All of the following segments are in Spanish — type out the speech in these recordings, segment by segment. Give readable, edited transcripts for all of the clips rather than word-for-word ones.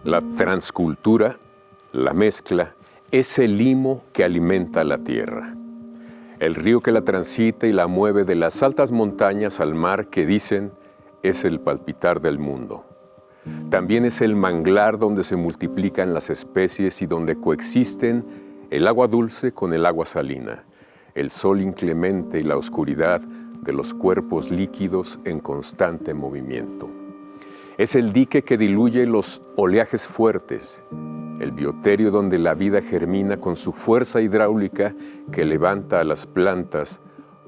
La transcultura, la mezcla, es el limo que alimenta la tierra. El río que la transita y la mueve de las altas montañas al mar que dicen es el palpitar del mundo. También es el manglar donde se multiplican las especies y donde coexisten el agua dulce con el agua salina, el sol inclemente y la oscuridad de los cuerpos líquidos en constante movimiento. Es el dique que diluye los oleajes fuertes, el bioterio donde la vida germina con su fuerza hidráulica que levanta a las plantas,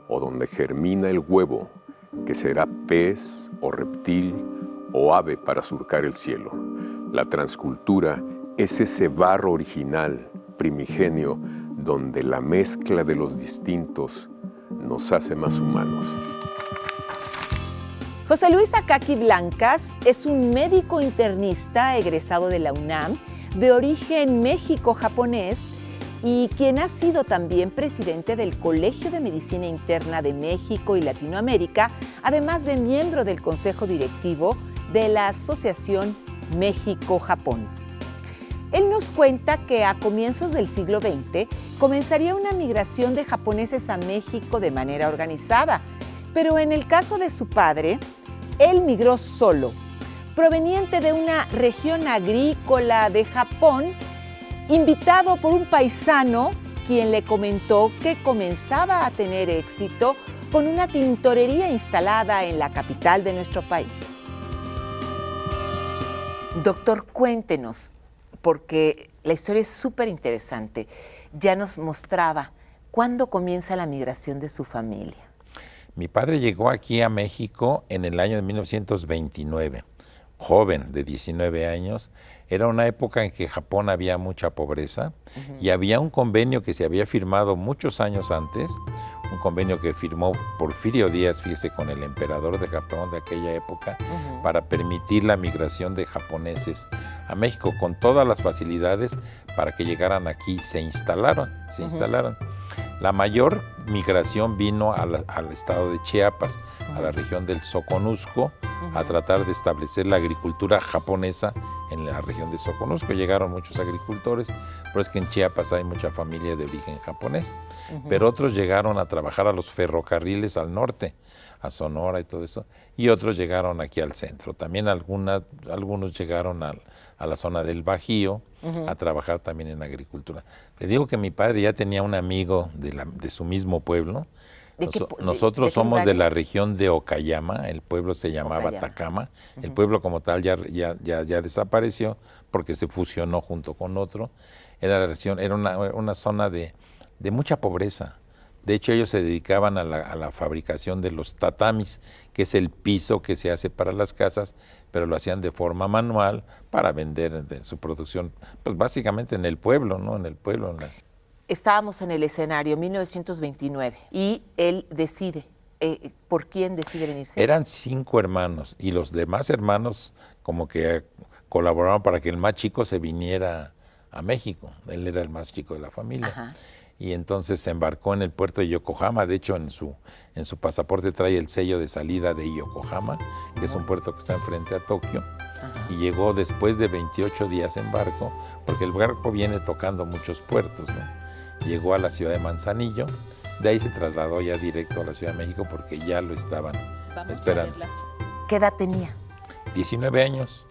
o donde germina el huevo, que será pez o reptil o ave para surcar el cielo. La transcultura es ese barro original, primigenio, donde la mezcla de los distintos nos hace más humanos. José Luis Akaki Blancas es un médico internista egresado de la UNAM, de origen México-japonés, y quien ha sido también presidente del Colegio de Medicina Interna de México y Latinoamérica, además de miembro del Consejo Directivo de la Asociación México-Japón. Él nos cuenta que a comienzos del siglo XX comenzaría una migración de japoneses a México de manera organizada, pero en el caso de su padre, él migró solo, proveniente de una región agrícola de Japón, invitado por un paisano quien le comentó que comenzaba a tener éxito con una tintorería instalada en la capital de nuestro país. Doctor, cuéntenos, porque la historia es súper interesante. Ya nos mostraba cuándo comienza la migración de su familia. Mi padre llegó aquí a México en el año de 1929, joven de 19 años. Era una época en que Japón había mucha pobreza y había un convenio que se había firmado muchos años antes, un convenio que firmó Porfirio Díaz, fíjese, con el emperador de Japón de aquella época, para permitir la migración de japoneses a México con todas las facilidades para que llegaran aquí, se instalaran. La mayor migración vino al estado de Chiapas, a la región del Soconusco, a tratar de establecer la agricultura japonesa en la región de Soconusco. Llegaron muchos agricultores, pero es que en Chiapas hay mucha familia de origen japonés. Pero otros llegaron a trabajar a los ferrocarriles al norte, a Sonora y todo eso, y otros llegaron aquí al centro. También algunos llegaron a la zona del Bajío, a trabajar también en agricultura. Le digo que mi padre ya tenía un amigo de su mismo pueblo. Nosotros somos de la región de Okayama, el pueblo se llamaba Takama. El pueblo como tal ya desapareció porque se fusionó junto con otro. Era una zona de mucha pobreza. De hecho, ellos se dedicaban a la fabricación de los tatamis, que es el piso que se hace para las casas, pero lo hacían de forma manual para vender su producción, pues básicamente en el pueblo, ¿no? En el pueblo. Estábamos en el escenario 1929 y él decide. ¿Por quién decide venirse? Eran 5 hermanos y los demás hermanos como que colaboraron para que el más chico se viniera a México. Él era el más chico de la familia. Ajá. Y entonces se embarcó en el puerto de Yokohama. De hecho, en su pasaporte trae el sello de salida de Yokohama, que es un puerto que está enfrente a Tokio. Ajá. Y llegó después de 28 días en barco, porque el barco viene tocando muchos puertos, ¿no? Llegó a la ciudad de Manzanillo, de ahí se trasladó ya directo a la Ciudad de México porque ya lo estaban esperando. ¿Qué edad tenía? 19 años.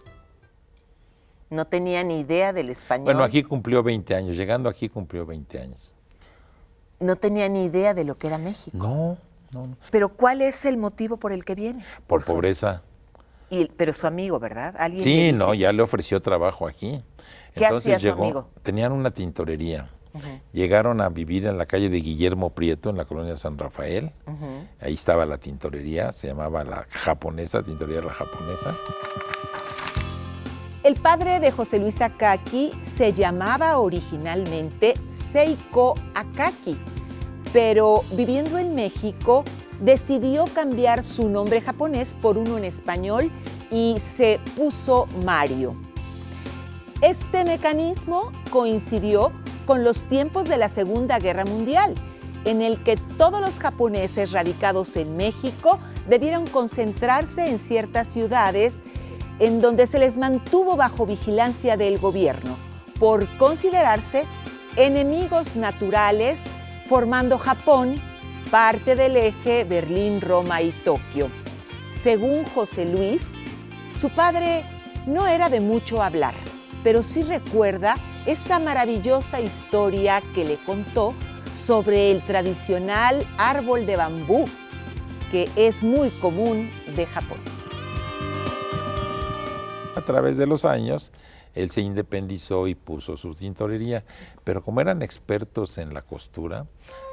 No tenía ni idea del español. Bueno, aquí cumplió 20 años, llegando aquí cumplió 20 años. No tenía ni idea de lo que era México. No. ¿Pero cuál es el motivo por el que viene? Por pobreza. Pero su amigo, ¿verdad? ¿Alguien sí, no, ya le ofreció trabajo aquí. ¿Qué hacía su amigo? Tenían una tintorería. Llegaron a vivir en la calle de Guillermo Prieto, en la colonia San Rafael. Ahí estaba la tintorería, se llamaba La Japonesa, Tintorería La Japonesa. El padre de José Luis Akaki se llamaba originalmente Seiko Akaki, pero viviendo en México decidió cambiar su nombre japonés por uno en español y se puso Mario. Este mecanismo coincidió con los tiempos de la Segunda Guerra Mundial, en el que todos los japoneses radicados en México debieron concentrarse en ciertas ciudades en donde se les mantuvo bajo vigilancia del gobierno por considerarse enemigos naturales, formando Japón parte del eje Berlín, Roma y Tokio. Según José Luis, su padre no era de mucho hablar, pero sí recuerda esa maravillosa historia que le contó sobre el tradicional árbol de bambú, que es muy común de Japón. A través de los años, él se independizó y puso su tintorería, pero como eran expertos en la costura,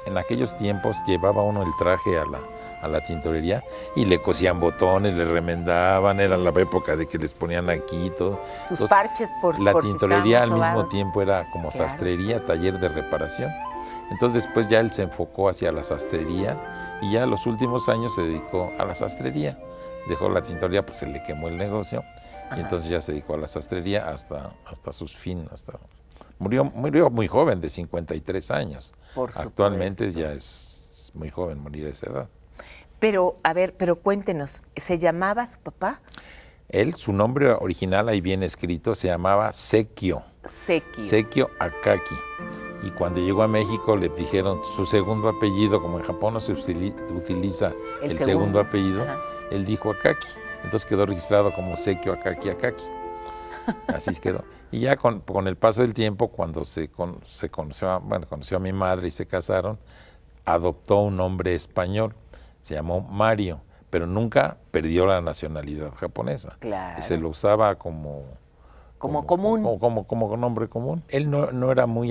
en aquellos tiempos llevaba uno el traje a la tintorería y le cosían botones, le remendaban, era la época de que les ponían aquí todo. Sus parches por la por tintorería si al mismo estábamos tiempo era como Claro. sastrería, taller de reparación. Entonces después ya él se enfocó hacia la sastrería y ya los últimos años se dedicó a la sastrería. Dejó la tintorería, pues se le quemó el negocio. Y entonces ya se dedicó a la sastrería hasta sus fines. Murió muy joven, de 53 años. Por Actualmente supuesto. ya es muy joven morir a esa edad. Pero, a ver, pero cuéntenos, ¿se llamaba su papá? Él, su nombre original, ahí viene escrito, se llamaba Sekio. Sekio Akaki. Y cuando llegó a México le dijeron su segundo apellido, como en Japón no se utiliza el segundo apellido, Ajá. él dijo Akaki. Entonces quedó registrado como Sekio Akaki Akaki. Así quedó. Y ya con el paso del tiempo, cuando conoció a mi madre y se casaron, adoptó un nombre español, se llamó Mario, pero nunca perdió la nacionalidad japonesa. Claro. Se lo usaba como común. Como nombre común. Él no era muy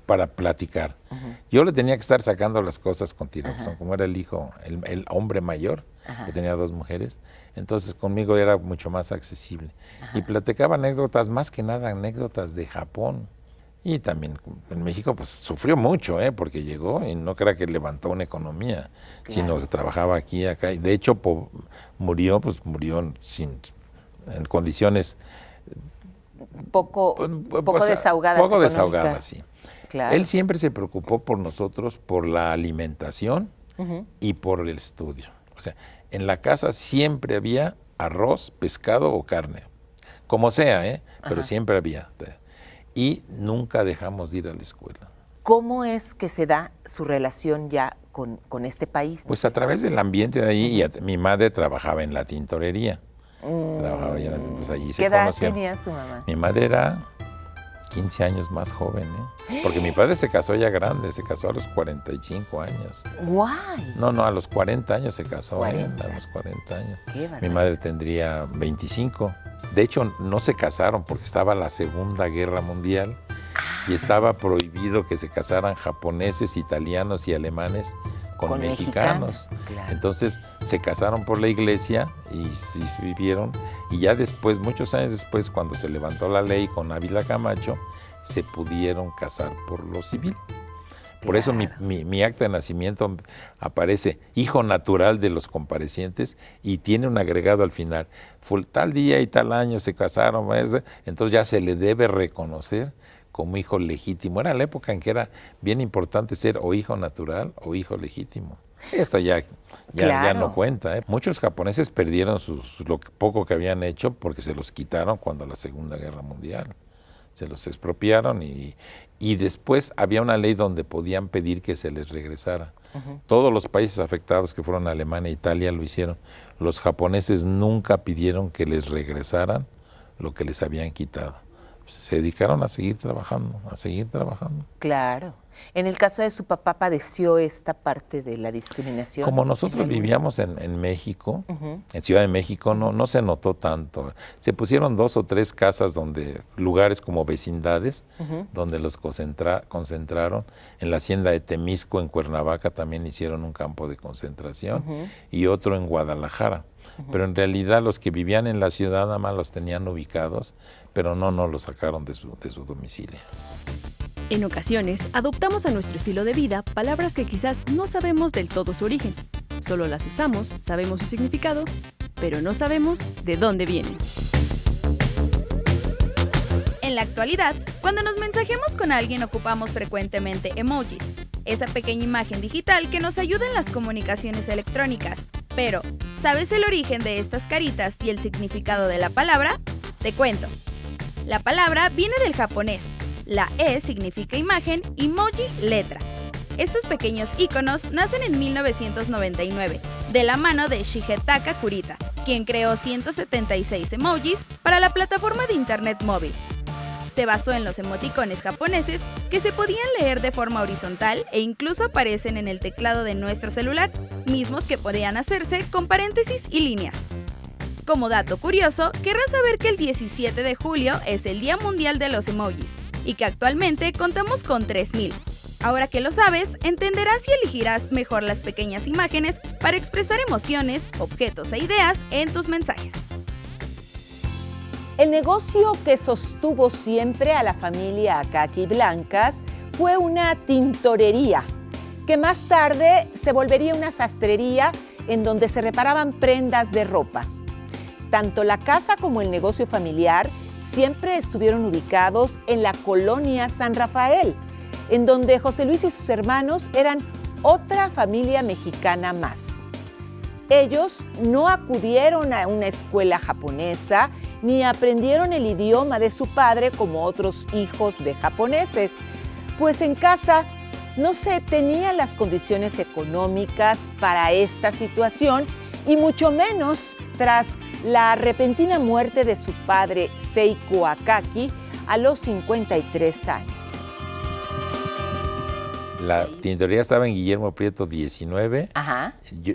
para platicar. Yo le tenía que estar sacando las cosas continuamente, como era el hijo, el hombre mayor, que tenía 2 mujeres, entonces conmigo era mucho más accesible. Y platicaba anécdotas, más que nada anécdotas de Japón. Y también en México pues sufrió mucho, porque llegó y no crea que levantó una economía, sino que trabajaba aquí, acá. Y de hecho murió en condiciones Poco desahogadas. Poco económicas. desahogadas, sí. Claro. Él siempre se preocupó por nosotros, por la alimentación y por el estudio. O sea, en la casa siempre había arroz, pescado o carne. Como sea, pero siempre había. Y nunca dejamos de ir a la escuela. ¿Cómo es que se da su relación ya con este país? Pues a través del ambiente de ahí, mi madre trabajaba en la tintorería. Trabajaba allá, entonces allí se ¿Qué edad conocían. tenía su mamá? Mi madre era 15 años más joven, porque mi padre se casó ya grande, se casó a los 45 años. ¡Guay! No, a los 40 años se casó, 40. a los 40 años. Qué Mi barbaridad. madre tendría 25. De hecho, no se casaron porque estaba la Segunda Guerra Mundial y estaba prohibido que se casaran japoneses, italianos y alemanes con mexicanos. Claro. Entonces se casaron por la iglesia y sí vivieron. Y ya después, muchos años después, cuando se levantó la ley con Ávila Camacho, se pudieron casar por lo civil. Por eso mi acta de nacimiento aparece hijo natural de los comparecientes y tiene un agregado al final. Tal día y tal año se casaron, entonces ya se le debe reconocer como hijo legítimo. Era la época en que era bien importante ser o hijo natural o hijo legítimo. Esto ya no cuenta. Muchos japoneses perdieron lo poco que habían hecho porque se los quitaron cuando la Segunda Guerra Mundial. Se los expropiaron y después había una ley donde podían pedir que se les regresara. Todos los países afectados que fueron Alemania e Italia lo hicieron. Los japoneses nunca pidieron que les regresaran lo que les habían quitado. Se dedicaron a seguir trabajando, Claro. En el caso de su papá, ¿padeció esta parte de la discriminación? Como nosotros vivíamos en México, en Ciudad de México, no se notó tanto. Se pusieron 2 o 3 casas lugares como vecindades, donde los concentraron. En la hacienda de Temisco, en Cuernavaca, también hicieron un campo de concentración y otro en Guadalajara. Pero en realidad los que vivían en la ciudad nada más los tenían ubicados, pero no los sacaron de su domicilio. En ocasiones, adoptamos a nuestro estilo de vida palabras que quizás no sabemos del todo su origen. Solo las usamos, sabemos su significado, pero no sabemos de dónde vienen. En la actualidad, cuando nos mensajemos con alguien ocupamos frecuentemente emojis, esa pequeña imagen digital que nos ayuda en las comunicaciones electrónicas. Pero, ¿Sabes el origen de estas caritas y el significado de la palabra? Te cuento. La palabra viene del japonés. La E significa imagen y moji letra. Estos pequeños iconos nacen en 1999, de la mano de Shigetaka Kurita, quien creó 176 emojis para la plataforma de internet móvil. Se basó en los emoticones japoneses que se podían leer de forma horizontal e incluso aparecen en el teclado de nuestro celular, mismos que podían hacerse con paréntesis y líneas. Como dato curioso, querrás saber que el 17 de julio es el Día Mundial de los Emojis y que actualmente contamos con 3.000. Ahora que lo sabes, entenderás y elegirás mejor las pequeñas imágenes para expresar emociones, objetos e ideas en tus mensajes. El negocio que sostuvo siempre a la familia Akaki Blancas fue una tintorería, que más tarde se volvería una sastrería en donde se reparaban prendas de ropa. Tanto la casa como el negocio familiar siempre estuvieron ubicados en la colonia San Rafael, en donde José Luis y sus hermanos eran otra familia mexicana más. Ellos no acudieron a una escuela japonesa ni aprendieron el idioma de su padre como otros hijos de japoneses, pues en casa no se tenían las condiciones económicas para esta situación y mucho menos tras la repentina muerte de su padre Seiko Akaki a los 53 años. La tintorería estaba en Guillermo Prieto 19. Ajá. Yo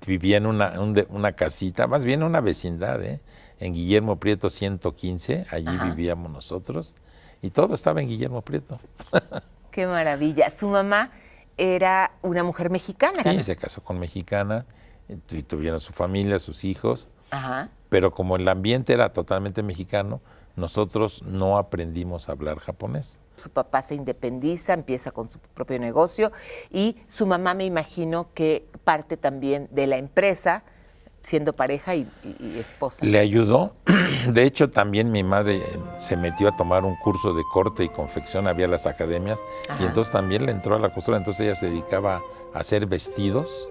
vivía en una casita, más bien una vecindad, en Guillermo Prieto 115. Allí Ajá. vivíamos nosotros y todo estaba en Guillermo Prieto. Qué maravilla. Su mamá era una mujer mexicana. Sí, se casó con mexicana y tuvieron su familia, sus hijos. Ajá. Pero como el ambiente era totalmente mexicano, nosotros no aprendimos a hablar japonés. Su papá se independiza, empieza con su propio negocio y su mamá, me imagino que parte también de la empresa, siendo pareja y esposa. Le ayudó. De hecho, también mi madre se metió a tomar un curso de corte y confección, había las academias, Ajá. y entonces también le entró a la costura. Entonces ella se dedicaba a hacer vestidos,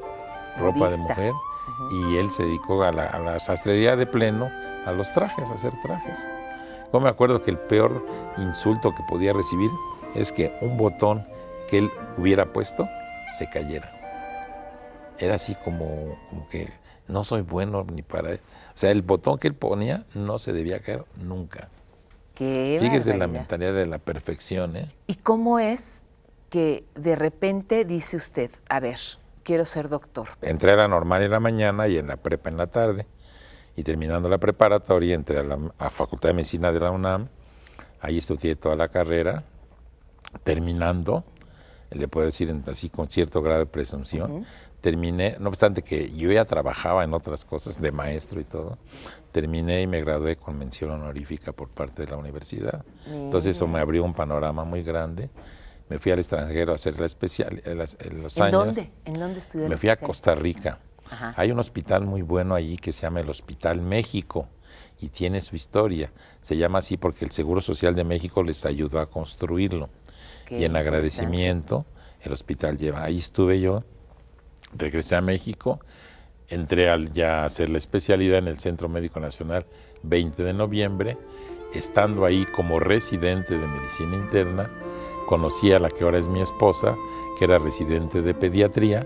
ropa de Modista. mujer, y él se dedicó a la sastrería de pleno, a los trajes, a hacer trajes. Yo me acuerdo que el peor insulto que podía recibir es que un botón que él hubiera puesto se cayera. Era así como que no soy bueno ni para eso. O sea, el botón que él ponía no se debía caer nunca. Qué Fíjese la barbaridad. mentalidad de la perfección, ¿eh? ¿Y cómo es que de repente dice usted, a ver, quiero ser doctor? Entré a la normal en la mañana y en la prepa en la tarde. Y terminando la preparatoria, entré a la Facultad de Medicina de la UNAM. Ahí estudié toda la carrera. Terminando, le puedo decir así con cierto grado de presunción, terminé, no obstante que yo ya trabajaba en otras cosas, de maestro y todo, terminé y me gradué con mención honorífica por parte de la universidad. Entonces eso me abrió un panorama muy grande. Me fui al extranjero a hacer la especial en los ¿En años. dónde? ¿En dónde estudió? Me fui a Costa Rica. Ajá. Hay un hospital muy bueno allí que se llama el Hospital México y tiene su historia. Se llama así porque el Seguro Social de México les ayudó a construirlo. Qué Y en interesante. agradecimiento el hospital lleva. Ahí estuve yo, regresé a México, entré ya a hacer la especialidad en el Centro Médico Nacional 20 de noviembre. Estando ahí como residente de medicina interna, conocí a la que ahora es mi esposa, que era residente de pediatría.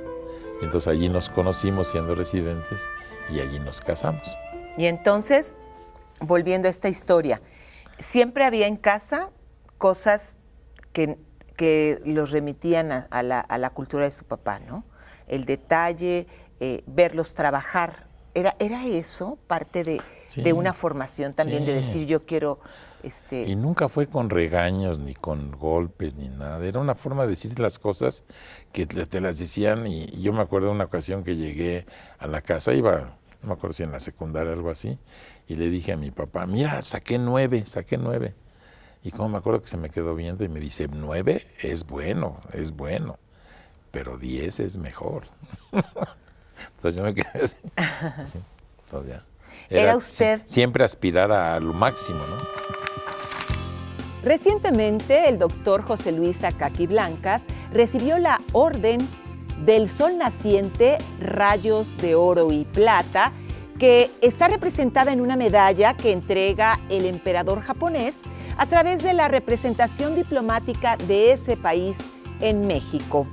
Y entonces allí nos conocimos siendo residentes y allí nos casamos. Y entonces, volviendo a esta historia, siempre había en casa cosas que los remitían a la cultura de su papá, ¿no? El detalle, verlos trabajar. ¿Era eso parte de una formación también, de decir yo quiero... Y nunca fue con regaños, ni con golpes, ni nada. Era una forma de decir las cosas que te las decían. Y yo me acuerdo de una ocasión que llegué a la casa, iba, no me acuerdo si en la secundaria o algo así, y le dije a mi papá, mira, saqué 9. Y como me acuerdo que se me quedó viendo y me dice, 9 es bueno, pero 10 es mejor. Entonces yo me quedé así. así. Entonces ya. ¿Era usted? Siempre aspirar a lo máximo, ¿no? Recientemente, el doctor José Luis Akaki Blancas recibió la Orden del sol naciente, rayos de oro y plata, que está representada en una medalla que entrega el emperador japonés a través de la representación diplomática de ese país en México.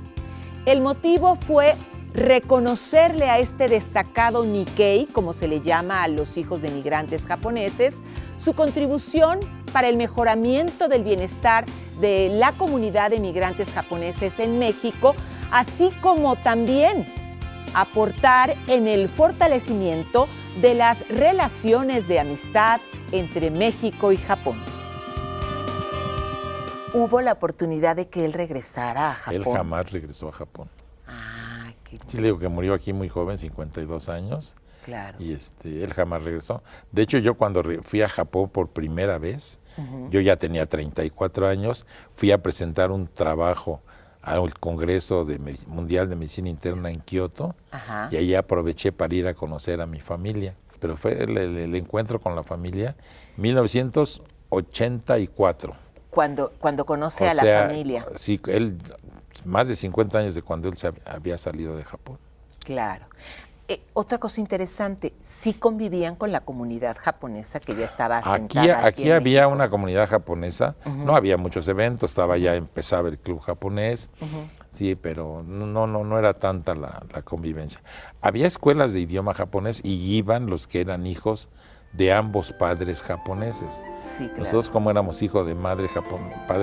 El motivo fue reconocerle a este destacado Nikkei, como se le llama a los hijos de migrantes japoneses, su contribución para el mejoramiento del bienestar de la comunidad de migrantes japoneses en México, así como también aportar en el fortalecimiento de las relaciones de amistad entre México y Japón. ¿Hubo la oportunidad de que él regresara a Japón? Él jamás regresó a Japón. Ah, qué Sí, le digo que murió aquí muy joven, 52 años. claro. Y él jamás regresó. De hecho, yo cuando fui a Japón por primera vez, yo ya tenía 34 años, fui a presentar un trabajo al Congreso Mundial de Medicina Interna en Kioto, Ajá. y ahí aproveché para ir a conocer a mi familia. Pero fue el encuentro con la familia 1984. Cuando conoce O a la sea, familia. Sí, él, más de 50 años de cuando él había salido de Japón. Claro. Otra cosa interesante, sí convivían con la comunidad japonesa que ya estaba asentada Aquí en había México. una comunidad japonesa, no había muchos eventos, empezaba el club japonés, sí, pero no era tanta la convivencia. Había escuelas de idioma japonés y iban los que eran hijos de ambos padres japoneses. Sí, claro. Nosotros, como éramos hijos de padre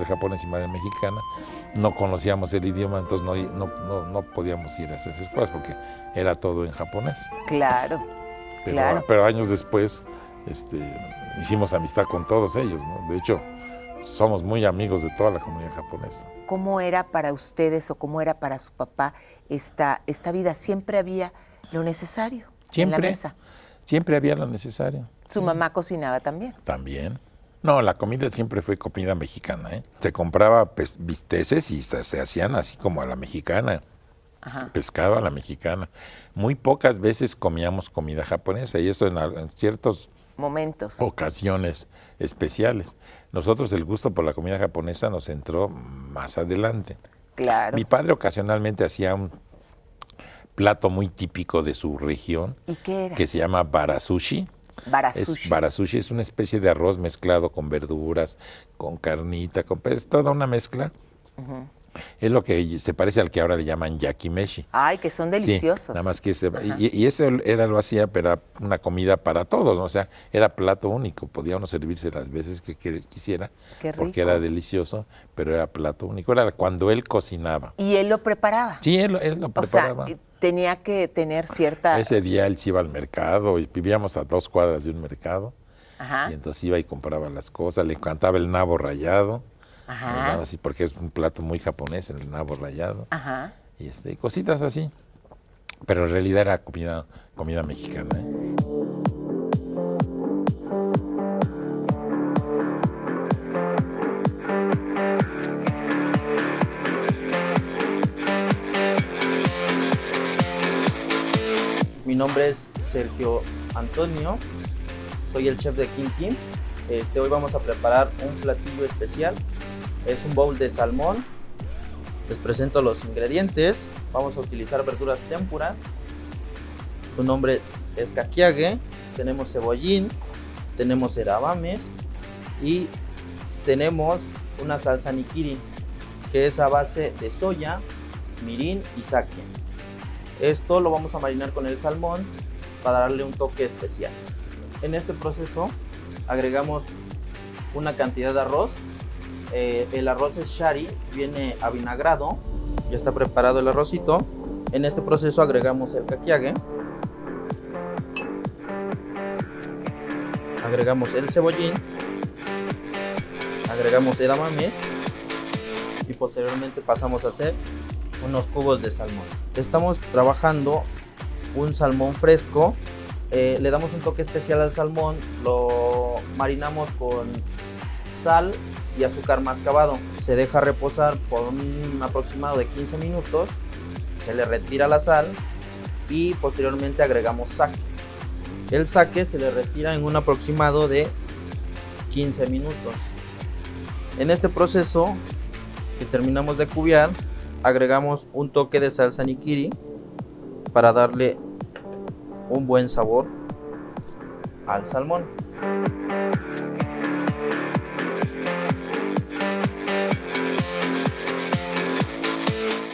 japonés y madre mexicana, no conocíamos el idioma, entonces no podíamos ir a esas escuelas porque era todo en japonés. Claro, claro. Pero años después hicimos amistad con todos ellos, ¿no? De hecho, somos muy amigos de toda la comunidad japonesa. ¿Cómo era para ustedes o cómo era para su papá esta vida? ¿Siempre había lo necesario en la mesa? Siempre había lo necesario. ¿Su mamá cocinaba también? También. No, la comida siempre fue comida mexicana, ¿eh? Se compraba bisteces y se hacían así como a la mexicana. Ajá. Pescado a la mexicana. Muy pocas veces comíamos comida japonesa y eso en ciertos Momentos. ocasiones especiales. Nosotros el gusto por la comida japonesa nos entró más adelante. Claro. Mi padre ocasionalmente hacía un plato muy típico de su región. ¿Y qué era? Que se llama barasushi. Barasushi. Barasushi es una especie de arroz mezclado con verduras, con carnita, es toda una mezcla. Es lo que se parece al que ahora le llaman yakimeshi. Ay, que son Sí, deliciosos. nada más que y eso lo hacía, pero era una comida para todos, ¿no? O sea, era plato único, podía uno servirse las veces que quisiera, Qué rico. porque era delicioso, pero era plato único, era cuando él cocinaba. ¿Y él lo preparaba? Sí, él lo preparaba. O sea, tenía que tener cierta... Ese día él se iba al mercado y vivíamos a 2 cuadras de un mercado. Ajá. Y entonces iba y compraba las cosas, le encantaba el nabo rallado. Ajá. Así, porque es un plato muy japonés, el nabo rallado. Ajá. Y cositas así. Pero en realidad era comida mexicana, ¿eh? Mi nombre es Sergio Antonio, soy el chef de Kim Kim. Hoy vamos a preparar un platillo especial, es un bowl de salmón. Les presento los ingredientes. Vamos a utilizar verduras tempuras, su nombre es kakiage, tenemos cebollín, tenemos edamames y tenemos una salsa nigiri que es a base de soya, mirin y sake. Esto lo vamos a marinar con el salmón para darle un toque especial. En este proceso agregamos una cantidad de arroz. El arroz es shari, viene avinagrado. Ya está preparado el arrocito. En este proceso agregamos el kakiage. Agregamos el cebollín. Agregamos edamames. Y posteriormente pasamos a hacer unos cubos de salmón. Estamos trabajando un salmón fresco. Le damos un toque especial al salmón, lo marinamos con sal y azúcar mascabado. Se deja reposar por un aproximado de 15 minutos, se le retira la sal y posteriormente agregamos sake. El sake se le retira en un aproximado de 15 minutos. En este proceso que terminamos de cubiar, agregamos un toque de salsa nigiri para darle un buen sabor al salmón.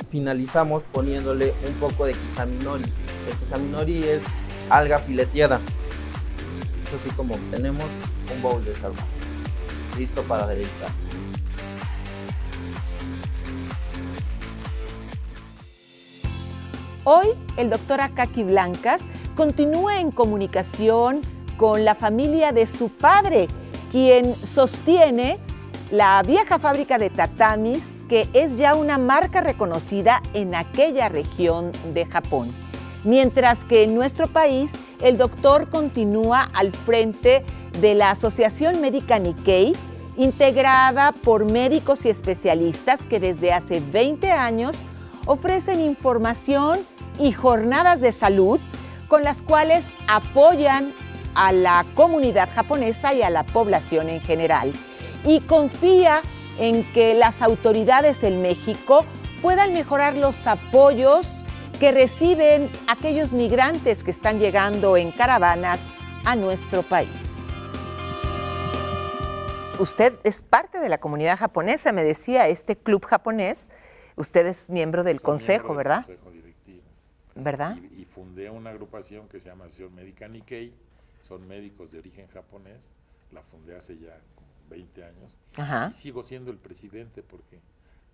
Finalizamos poniéndole un poco de kisaminori. El kisaminori es alga fileteada. Es así como tenemos un bowl de salmón listo para deleitar. Hoy, el doctor Akaki Blancas continúa en comunicación con la familia de su padre, quien sostiene la vieja fábrica de tatamis, que es ya una marca reconocida en aquella región de Japón. Mientras que en nuestro país, el doctor continúa al frente de la Asociación Médica Nikkei, integrada por médicos y especialistas que desde hace 20 años ofrecen información y jornadas de salud con las cuales apoyan a la comunidad japonesa y a la población en general. Y confía en que las autoridades en México puedan mejorar los apoyos que reciben aquellos migrantes que están llegando en caravanas a nuestro país. Usted es parte de la comunidad japonesa, me decía, este club japonés. Usted es miembro del consejo, ¿verdad? Consejo directivo. ¿Verdad? Y fundé una agrupación que se llama Asociación Médica Nikkei. Son médicos de origen japonés. La fundé hace ya 20 años. Ajá. Y sigo siendo el presidente porque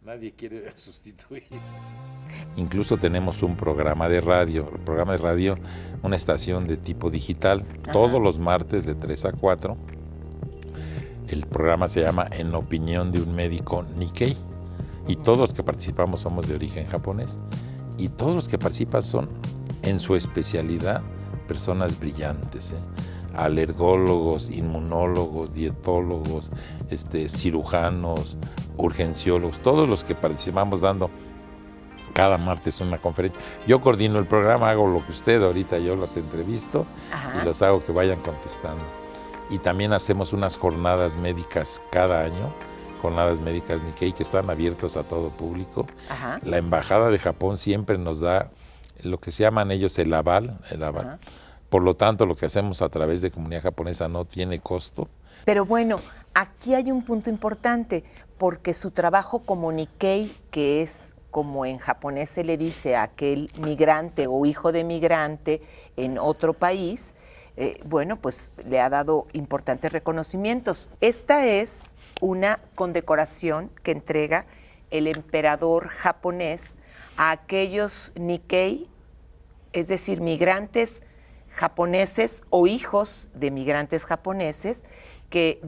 nadie quiere sustituir. Incluso tenemos un programa de radio, una estación de tipo digital, todos los martes de 3 a 4. El programa se llama En opinión de un médico Nikkei. Y todos los que participamos somos de origen japonés. Y todos los que participan son, en su especialidad, personas brillantes, alergólogos, inmunólogos, dietólogos, cirujanos, urgenciólogos, todos los que participamos dando cada martes una conferencia. Yo coordino el programa, hago lo que usted ahorita, yo los entrevisto. Ajá. Y los hago que vayan contestando. Y también hacemos unas jornadas médicas cada año, jornadas médicas Nikkei, que están abiertas a todo público. Ajá. La Embajada de Japón siempre nos da lo que se llaman ellos el aval. Ajá. Por lo tanto, lo que hacemos a través de Comunidad Japonesa no tiene costo. Pero bueno, aquí hay un punto importante, porque su trabajo como Nikkei, que es como en japonés se le dice a aquel migrante o hijo de migrante en otro país, bueno, pues le ha dado importantes reconocimientos. Esta es una condecoración que entrega el emperador japonés a aquellos Nikkei, es decir, migrantes japoneses o hijos de migrantes japoneses que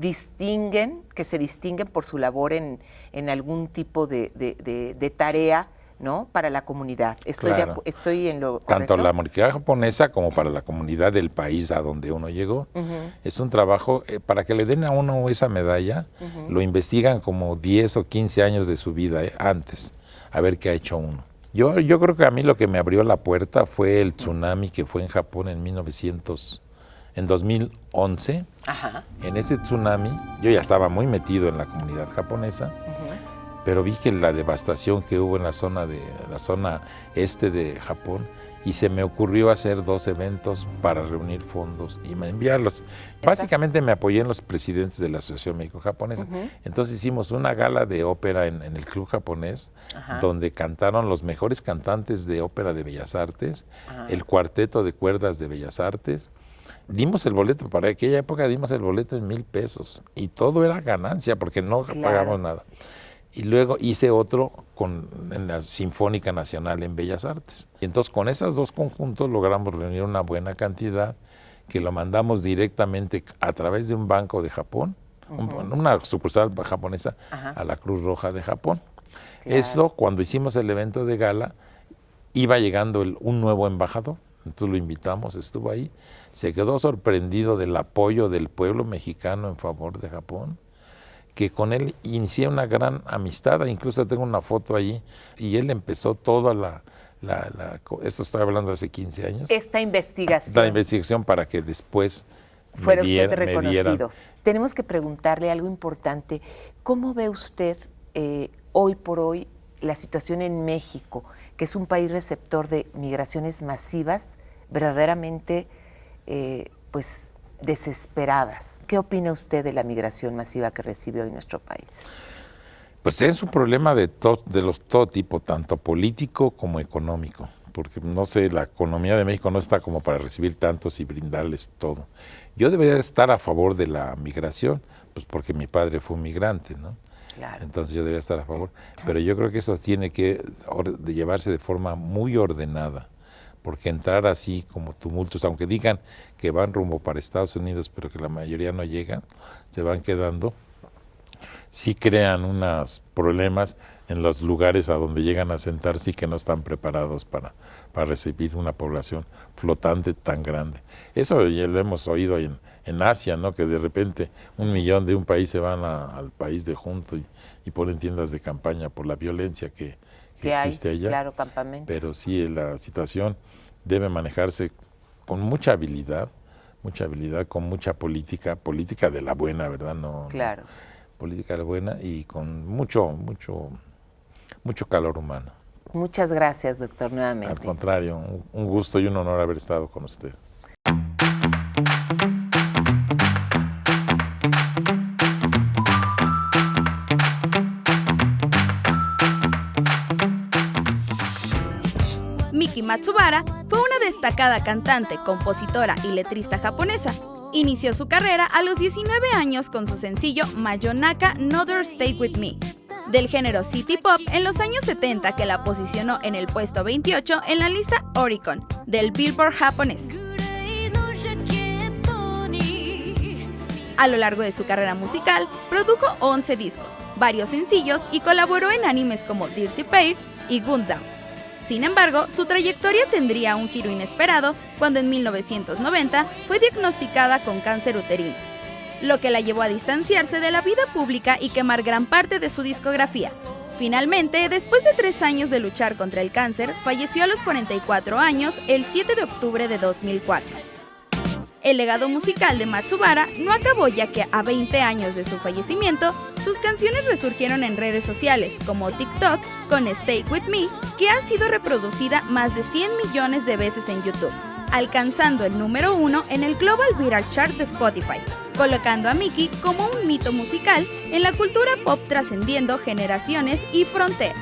se distinguen por su labor en algún tipo de tarea, ¿no?, para la comunidad. Estoy en lo correcto. Tanto la comunidad japonesa como para la comunidad del país a donde uno llegó. Uh-huh. Es un trabajo, para que le den a uno esa medalla, uh-huh, lo investigan como 10 o 15 años de su vida antes, a ver qué ha hecho uno. Yo creo que a mí lo que me abrió la puerta fue el tsunami que fue en Japón en 2011. Ajá. En ese tsunami, yo ya estaba muy metido en la comunidad japonesa, uh-huh, pero vi que la devastación que hubo en la zona este de Japón, y se me ocurrió hacer 2 eventos para reunir fondos y enviarlos. Básicamente me apoyé en los presidentes de la Asociación México-Japonesa. Uh-huh. Entonces hicimos una gala de ópera en el Club Japonés, ajá, donde cantaron los mejores cantantes de ópera de Bellas Artes, ajá, el cuarteto de cuerdas de Bellas Artes. Dimos el boleto, para aquella época dimos el boleto en 1,000 pesos y todo era ganancia porque no, claro, pagamos nada. Y luego hice otro en la Sinfónica Nacional en Bellas Artes. Y entonces con esos 2 conjuntos logramos reunir una buena cantidad que lo mandamos directamente a través de un banco de Japón, uh-huh, una sucursal japonesa, ajá, a la Cruz Roja de Japón. Claro. Eso, cuando hicimos el evento de gala, iba llegando un nuevo embajador. Entonces lo invitamos, estuvo ahí. Se quedó sorprendido del apoyo del pueblo mexicano en favor de Japón, que con él inicié una gran amistad, incluso tengo una foto allí, y él empezó toda esto estoy hablando hace 15 años. Esta investigación. La investigación para que después fuera usted reconocido. Tenemos que preguntarle algo importante. ¿Cómo ve usted hoy por hoy la situación en México, que es un país receptor de migraciones masivas, verdaderamente pues desesperadas. ¿Qué opina usted de la migración masiva que recibe hoy nuestro país? Pues es un problema de todo tipo, tanto político como económico, porque no sé, la economía de México no está como para recibir tantos y brindarles todo. Yo debería estar a favor de la migración, pues porque mi padre fue un migrante, ¿no? Claro. Entonces yo debería estar a favor, pero yo creo que eso tiene que llevarse de forma muy ordenada, porque entrar así como tumultos, aunque digan que van rumbo para Estados Unidos, pero que la mayoría no llegan, se van quedando, sí crean unos problemas en los lugares a donde llegan a sentarse y que no están preparados para recibir una población flotante tan grande. Eso ya lo hemos oído en Asia, ¿no? Que de repente 1 millón de un país se van al país de junto y ponen tiendas de campaña por la violencia que existe allá. Claro, campamentos. Pero sí, la situación debe manejarse con mucha habilidad, con mucha política de la buena, ¿verdad? No, claro. Política de la buena y con mucho calor humano. Muchas gracias, doctor, nuevamente. Al contrario, un gusto y un honor haber estado con usted. Miki Matsubara fue una destacada cantante, compositora y letrista japonesa. Inició su carrera a los 19 años con su sencillo Mayonaka Another Stay With Me, del género City Pop en los años 70, que la posicionó en el puesto 28 en la lista Oricon del Billboard japonés. A lo largo de su carrera musical, produjo 11 discos, varios sencillos y colaboró en animes como Dirty Pair y Gundam. Sin embargo, su trayectoria tendría un giro inesperado cuando en 1990 fue diagnosticada con cáncer uterino, lo que la llevó a distanciarse de la vida pública y quemar gran parte de su discografía. Finalmente, después de 3 años de luchar contra el cáncer, falleció a los 44 años el 7 de octubre de 2004. El legado musical de Matsubara no acabó, ya que a 20 años de su fallecimiento, sus canciones resurgieron en redes sociales como TikTok con Stay With Me, que ha sido reproducida más de 100 millones de veces en YouTube, alcanzando el número 1 en el Global Viral Chart de Spotify, colocando a Miki como un mito musical en la cultura pop trascendiendo generaciones y fronteras.